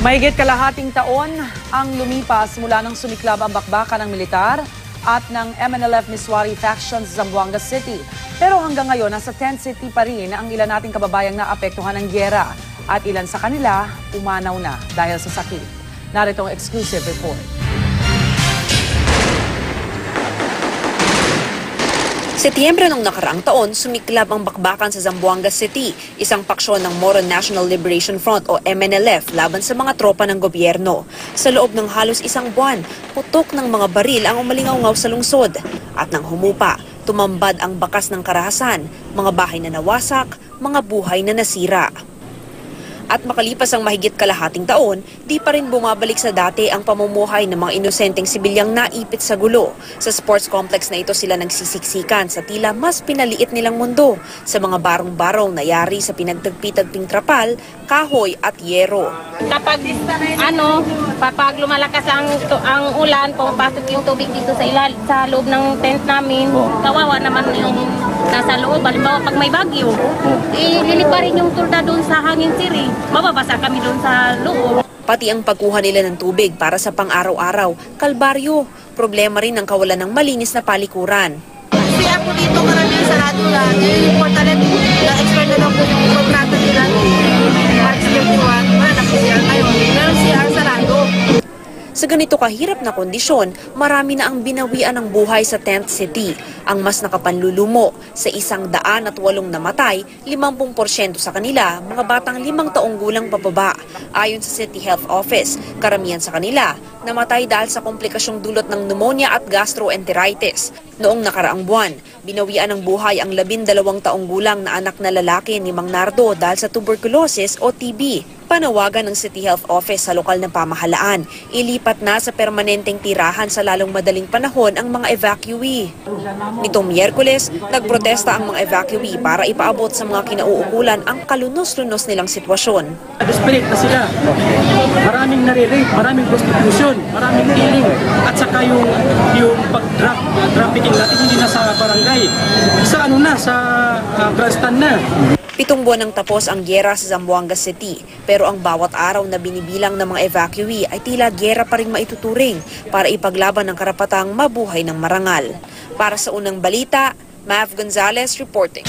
Mahigit kalahating taon ang lumipas mula nang sumiklab ang bakbakan ng militar at ng MNLF Miswari faction sa Zamboanga City. Pero hanggang ngayon, nasa tent city pa rin ang ilan nating kababayang naapektuhan ng gyera at ilan sa kanila umanaw na dahil sa sakit. Narito ang exclusive report. Setyembre ng nakaraang taon, sumiklab ang bakbakan sa Zamboanga City, isang paksyon ng Moro National Liberation Front o MNLF laban sa mga tropa ng gobyerno. Sa loob ng halos isang buwan, putok ng mga baril ang umalingaw-ngaw sa lungsod. At nang humupa, tumambad ang bakas ng karahasan, mga bahay na nawasak, mga buhay na nasira. At makalipas ang mahigit kalahating taon, di pa rin bumabalik sa dati ang pamumuhay ng mga inosenteng sibilyang naipit sa gulo. Sa sports complex na ito sila nagsisiksikan sa tila mas pinaliit nilang mundo sa mga barong-barong na yari sa pinagtagpi-tagping trapal, kahoy at yero. Kapag kapag lumalakas ang ulan, pumapasok yung tubig dito sa loob ng tent namin. Kawawa naman yung nasa loob. Halimbawa pag may bagyo, liliparin yung tulda doon sa hangin siri. Mababasa kami doon sa loob. Pati ang pagkuha nila ng tubig para sa pang-araw-araw, kalbaryo. Problema rin ang kawalan ng malinis na palikuran. Kasi ako dito maraming sarado lang. Yung important na-expert na lang po yung kontrata nila. March 31, wala na po siya ngayon. Pero siya sarado. Sa ganito kahirap na kondisyon, marami na ang binawian ng buhay sa tent city. Ang mas nakapanlulumo sa 108 namatay, 50% sa kanila, mga batang 5 taong gulang pababa. Ayon sa City Health Office, karamihan sa kanila namatay dahil sa komplikasyong dulot ng pneumonia at gastroenteritis. Noong nakaraang buwan, binawian ng buhay ang 12 taong gulang na anak na lalaki ni Mang Nardo dahil sa tuberculosis o TB. Panawagan ng City Health Office sa lokal na pamahalaan, ilipat na sa permanenteng tirahan sa lalong madaling panahon ang mga evacuee. Nitong Miyerkules, nagprotesta ang mga evacuee para ipaabot sa mga kinauukulan ang kalunos-lunos nilang sitwasyon. Desperate na sila. Maraming nare-rape, maraming prostitution, maraming killing, at saka yung pag-trafficking natin hindi na sa barangay. Sa grandstand na. 7 buwan nang tapos ang gyera sa Zamboanga City, pero ang bawat araw na binibilang ng mga evacuee ay tila gyera pa rin maituturing para ipaglaban ng karapatang mabuhay ng marangal. Para sa unang balita, Mav Gonzalez reporting.